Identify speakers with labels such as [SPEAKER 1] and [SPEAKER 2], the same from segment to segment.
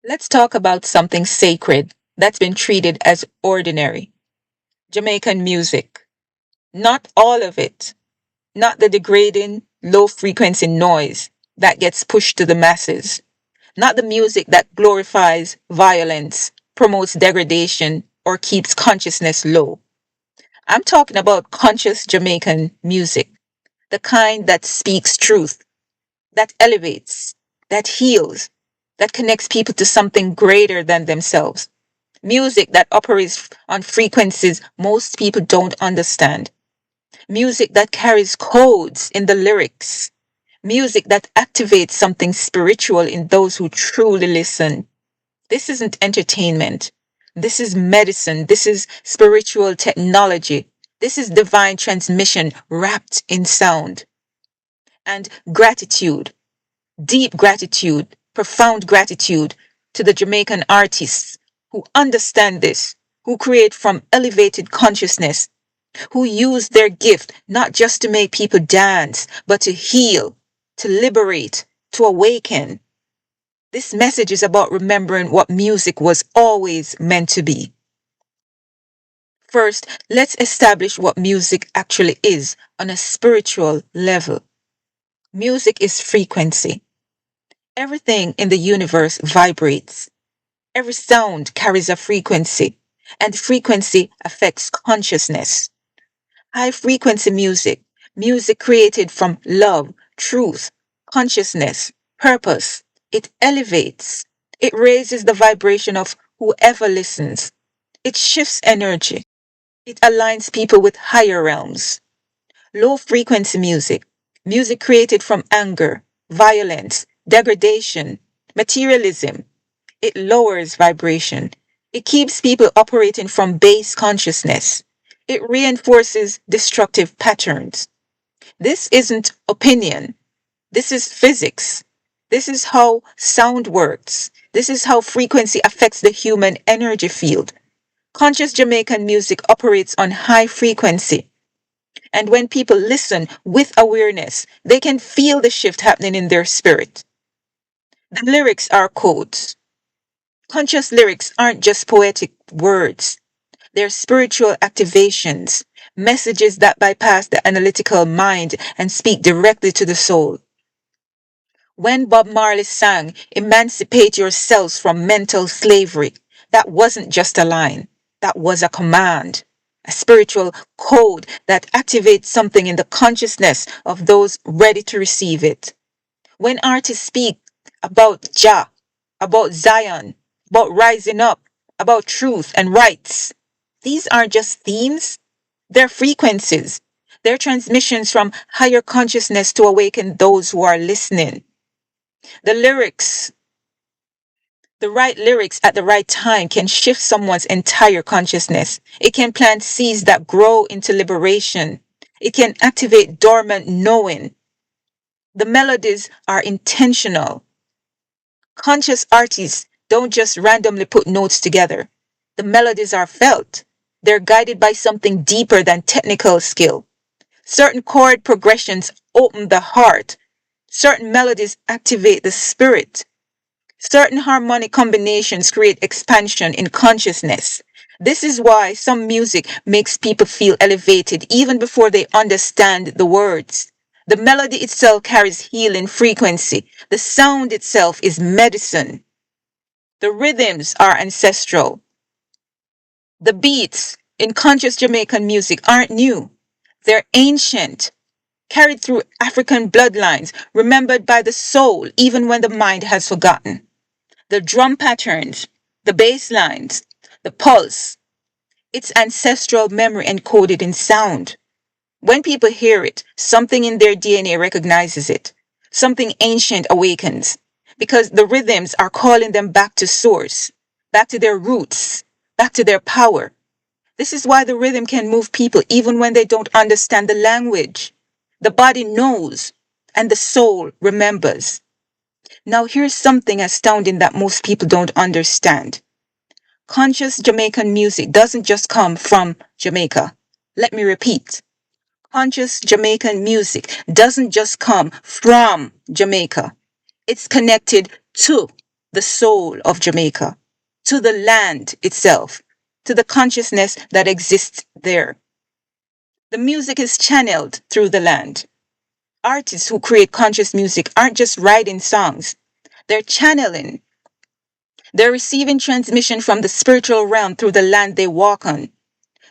[SPEAKER 1] Let's talk about something sacred that's been treated as ordinary. Jamaican music. Not all of it. Not the degrading, low frequency noise that gets pushed to the masses. Not the music that glorifies violence, promotes degradation, or keeps consciousness low. I'm talking about conscious Jamaican music, the kind that speaks truth, that elevates, that heals, that connects people to something greater than themselves. Music that operates on frequencies most people don't understand. Music that carries codes in the lyrics. Music that activates something spiritual in those who truly listen. This isn't entertainment. This is medicine. This is spiritual technology. This is divine transmission wrapped in sound. And gratitude, deep gratitude, profound gratitude to the Jamaican artists who understand this, who create from elevated consciousness, who use their gift not just to make people dance, but to heal, to liberate, to awaken. This message is about remembering what music was always meant to be. First, let's establish what music actually is on a spiritual level. Music is frequency. Everything in the universe vibrates. Every sound carries a frequency, and frequency affects consciousness. High frequency music, music created from love, truth, consciousness, purpose. It elevates. It raises the vibration of whoever listens. It shifts energy. It aligns people with higher realms. Low frequency music, music created from anger, violence, degradation, materialism. It lowers vibration. It keeps people operating from base consciousness. It reinforces destructive patterns. This isn't opinion. This is physics. This is how sound works. This is how frequency affects the human energy field. Conscious Jamaican music operates on high frequency. And when people listen with awareness, they can feel the shift happening in their spirit. The lyrics are codes. Conscious lyrics aren't just poetic words. They're spiritual activations, messages that bypass the analytical mind and speak directly to the soul. When Bob Marley sang, "Emancipate yourselves from mental slavery," that wasn't just a line, that was a command, a spiritual code that activates something in the consciousness of those ready to receive it. When artists speak about Jah, about Zion, about rising up, about truth and rights, these aren't just themes, they're frequencies. They're transmissions from higher consciousness to awaken those who are listening. The lyrics, the right lyrics at the right time can shift someone's entire consciousness. It can plant seeds that grow into liberation. It can activate dormant knowing. The melodies are intentional. Conscious artists don't just randomly put notes together. The melodies are felt. They're guided by something deeper than technical skill. Certain chord progressions open the heart. Certain melodies activate the spirit. Certain harmonic combinations create expansion in consciousness. This is why some music makes people feel elevated even before they understand the words. The melody itself carries healing frequency. The sound itself is medicine. The rhythms are ancestral. The beats in conscious Jamaican music aren't new. They're ancient, carried through African bloodlines, remembered by the soul even when the mind has forgotten. The drum patterns, the bass lines, the pulse, it's ancestral memory encoded in sound. When people hear it, something in their DNA recognizes it. Something ancient awakens because the rhythms are calling them back to source, back to their roots, back to their power. This is why the rhythm can move people even when they don't understand the language. The body knows and the soul remembers. Now here's something astounding that most people don't understand. Conscious Jamaican music doesn't just come from Jamaica. Let me repeat. Conscious Jamaican music doesn't just come from Jamaica. It's connected to. the soul of Jamaica, to the land itself, to the consciousness that exists there. The music is channeled through the land. Artists who create conscious music aren't just writing songs, they're channeling. They're receiving transmission from the spiritual realm through the land they walk on.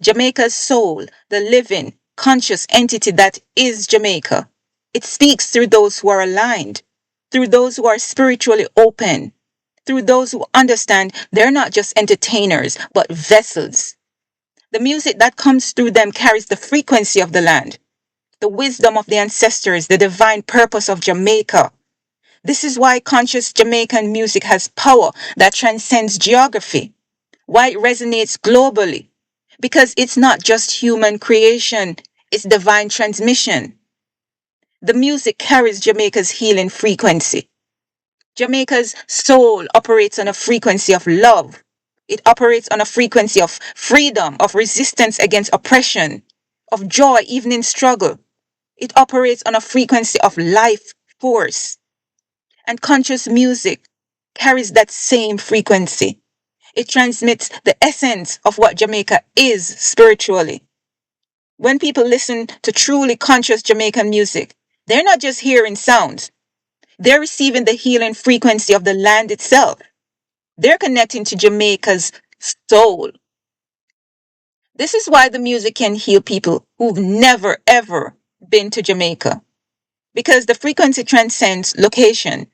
[SPEAKER 1] Jamaica's soul, the living, conscious entity that is Jamaica. It speaks through those who are aligned, through those who are spiritually open, through those who understand they're not just entertainers, but vessels. The music that comes through them carries the frequency of the land, the wisdom of the ancestors, the divine purpose of Jamaica. This is why conscious Jamaican music has power that transcends geography, why it resonates globally, because it's not just human creation, it's divine transmission. The music carries Jamaica's healing frequency. Jamaica's soul operates on a frequency of love. It operates on a frequency of freedom, of resistance against oppression, of joy even in struggle. It operates on a frequency of life force. And conscious music carries that same frequency. It transmits the essence of what Jamaica is spiritually. When people listen to truly conscious Jamaican music, they're not just hearing sounds. They're receiving the healing frequency of the land itself. They're connecting to Jamaica's soul. This is why the music can heal people who've never ever been to Jamaica. Because the frequency transcends location.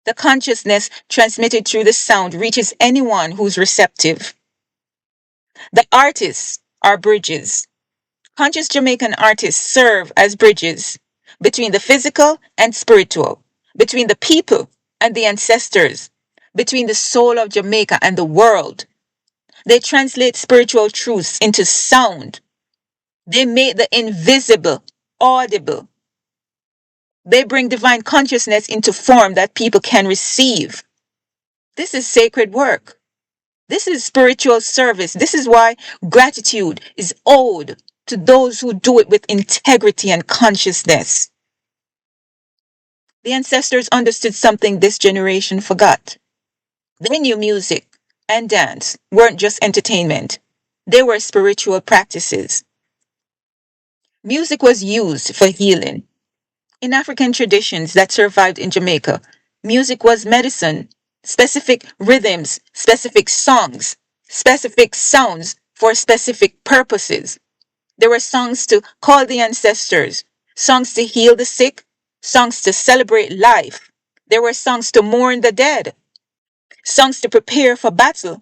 [SPEAKER 1] The consciousness transmitted through the sound reaches anyone who's receptive. The artists are bridges. Conscious Jamaican artists serve as bridges between the physical and spiritual, between the people and the ancestors, between the soul of Jamaica and the world. They translate spiritual truths into sound. They make the invisible audible. They bring divine consciousness into form that people can receive. This is sacred work. This is spiritual service. This is why gratitude is owed to those who do it with integrity and consciousness. The ancestors understood something this generation forgot. They knew music and dance weren't just entertainment. They were spiritual practices. Music was used for healing. In African traditions that survived in Jamaica, music was medicine. Specific rhythms, specific songs, specific sounds for specific purposes. There were songs to call the ancestors, songs to heal the sick, songs to celebrate life. There were songs to mourn the dead, songs to prepare for battle,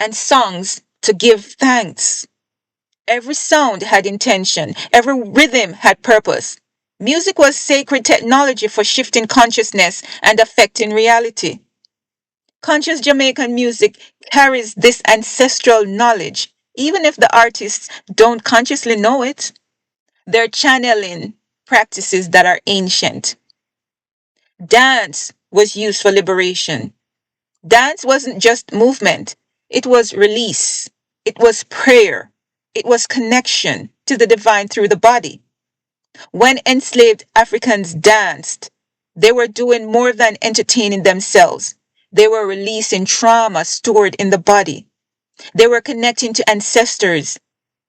[SPEAKER 1] and songs to give thanks. Every sound had intention, every rhythm had purpose. Music was sacred technology for shifting consciousness and affecting reality. Conscious Jamaican music carries this ancestral knowledge, even if the artists don't consciously know it. They're channeling practices that are ancient. Dance was used for liberation. Dance wasn't just movement, it was release, it was prayer, it was connection to the divine through the body. When enslaved Africans danced, they were doing more than entertaining themselves. They were releasing trauma stored in the body. They were connecting to ancestors.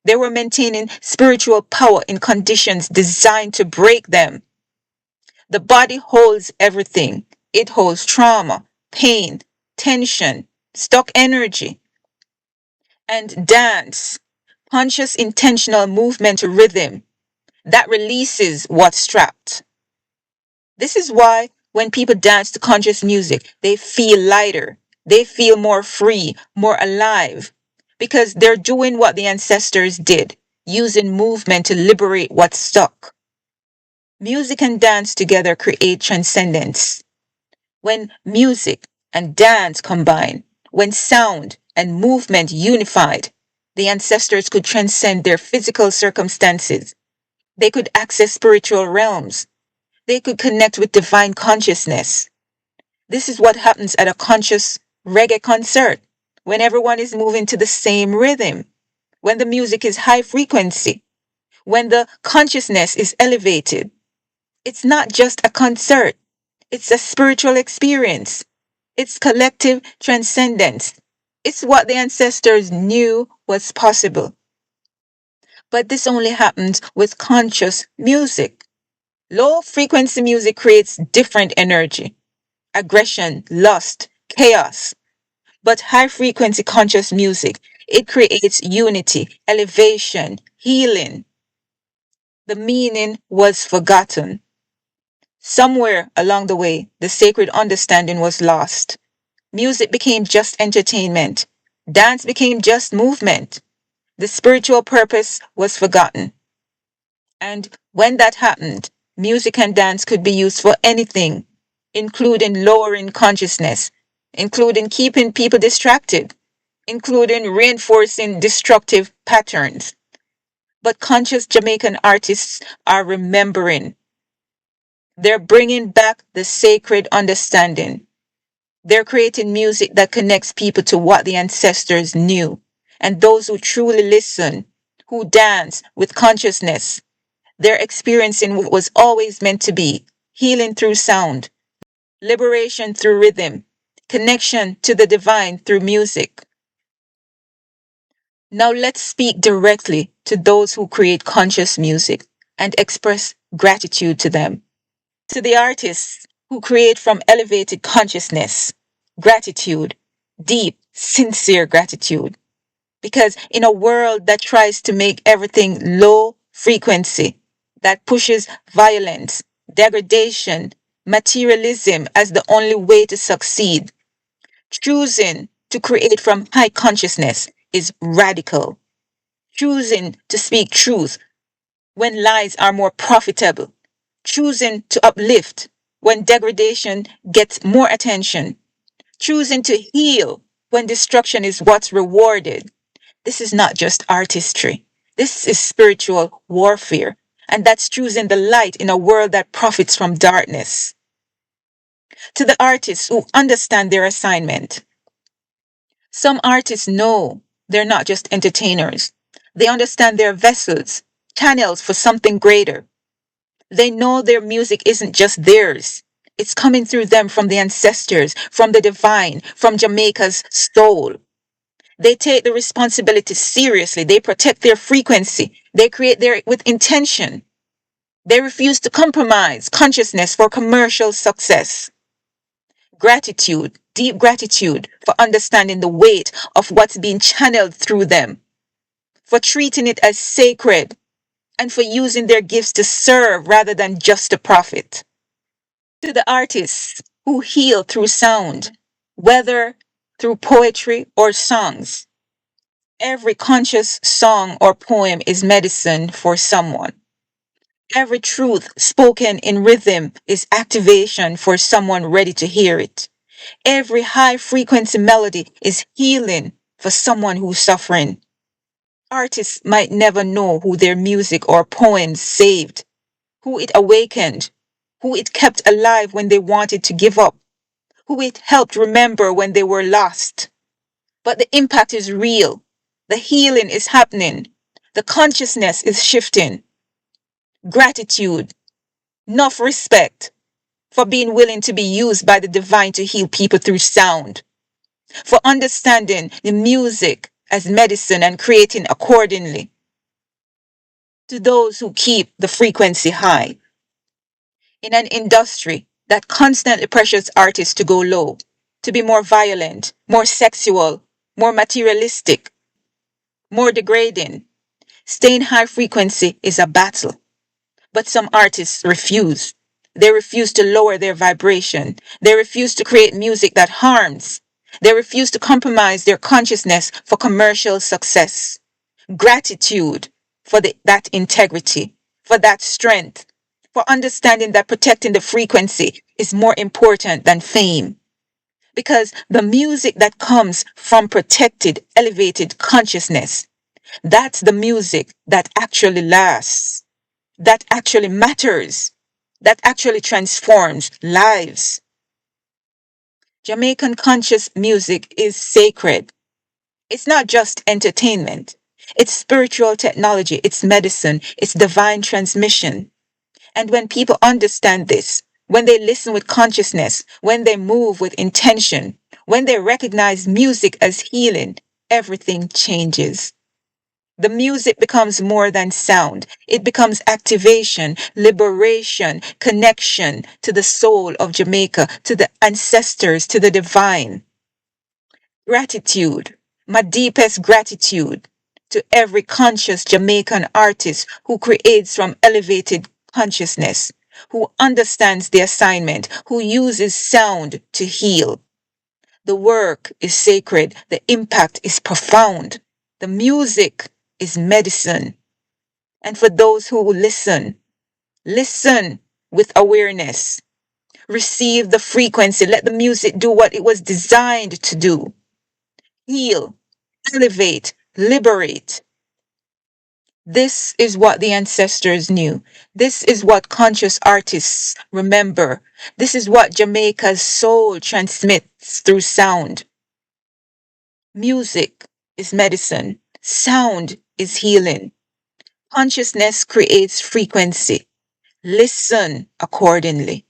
[SPEAKER 1] They were maintaining spiritual power in conditions designed to break them. The body holds everything. It holds trauma, pain, tension, stuck energy. And dance, conscious intentional movement to rhythm, that releases what's trapped. This is why when people dance to conscious music, they feel lighter. They feel more free, more alive, because they're doing what the ancestors did, using movement to liberate what's stuck. Music and dance together create transcendence. When music and dance combine, when sound and movement unified, the ancestors could transcend their physical circumstances. They could access spiritual realms. They could connect with divine consciousness. This is what happens at a conscious reggae concert, when everyone is moving to the same rhythm, when the music is high frequency, when the consciousness is elevated. It's not just a concert, it's a spiritual experience. It's collective transcendence. It's what the ancestors knew was possible. But this only happens with conscious music. Low frequency music creates different energy, aggression, lust, chaos. But high frequency conscious music, it creates unity, elevation, healing. The meaning was forgotten. Somewhere along the way, the sacred understanding was lost. Music became just entertainment. Dance became just movement. The spiritual purpose was forgotten. And when that happened, music and dance could be used for anything, including lowering consciousness, including keeping people distracted, including reinforcing destructive patterns. But conscious Jamaican artists are remembering. They're bringing back the sacred understanding. They're creating music that connects people to what the ancestors knew. And those who truly listen, who dance with consciousness, they're experiencing what was always meant to be: healing through sound, liberation through rhythm, connection to the divine through music. Now let's speak directly to those who create conscious music and express gratitude to them. To the artists who create from elevated consciousness, gratitude, deep, sincere gratitude. Because in a world that tries to make everything low frequency, that pushes violence, degradation, materialism as the only way to succeed, choosing to create from high consciousness is radical. Choosing to speak truth when lies are more profitable. Choosing to uplift when degradation gets more attention. Choosing to heal when destruction is what's rewarded. This is not just artistry. This is spiritual warfare. And that's choosing the light in a world that profits from darkness. To the artists who understand their assignment, some artists know they're not just entertainers. They understand their vessels, channels for something greater. They know their music isn't just theirs. It's coming through them from the ancestors, from the divine, from Jamaica's soul. They take the responsibility seriously. They protect their frequency. They create their with intention. They refuse to compromise consciousness for commercial success. Gratitude, deep gratitude for understanding the weight of what's being channeled through them, for treating it as sacred, and for using their gifts to serve rather than just to profit. To the artists who heal through sound, whether through poetry or songs, every conscious song or poem is medicine for someone. Every truth spoken in rhythm is activation for someone ready to hear it. Every high frequency melody is healing for someone who's suffering. Artists might never know who their music or poems saved, who it awakened, who it kept alive when they wanted to give up, who it helped remember when they were lost. But the impact is real. The healing is happening. The consciousness is shifting. Gratitude, enough respect for being willing to be used by the divine to heal people through sound, for understanding the music as medicine and creating accordingly. To those who keep the frequency high. In an industry that constantly pressures artists to go low, to be more violent, more sexual, more materialistic, more degrading, staying high frequency is a battle. But some artists refuse. They refuse to lower their vibration. They refuse to create music that harms. They refuse to compromise their consciousness for commercial success. Gratitude for that integrity, for that strength, for understanding that protecting the frequency is more important than fame. Because the music that comes from protected, elevated consciousness, that's the music that actually lasts, that actually matters, that actually transforms lives. Jamaican conscious music is sacred. It's not just entertainment. It's spiritual technology, it's medicine, it's divine transmission. And when people understand this, when they listen with consciousness, when they move with intention, when they recognize music as healing, everything changes. The music becomes more than sound. It becomes activation, liberation, connection to the soul of Jamaica, to the ancestors, to the divine. Gratitude, my deepest gratitude to every conscious Jamaican artist who creates from elevated consciousness, who understands the assignment, who uses sound to heal. The work is sacred, the impact is profound. The music is medicine. And for those who listen, listen with awareness. Receive the frequency. Let the music do what it was designed to do. Heal, elevate, liberate. This is what the ancestors knew. This is what conscious artists remember. This is what Jamaica's soul transmits through sound. Music is medicine. Sound is healing. Consciousness creates frequency. Listen accordingly.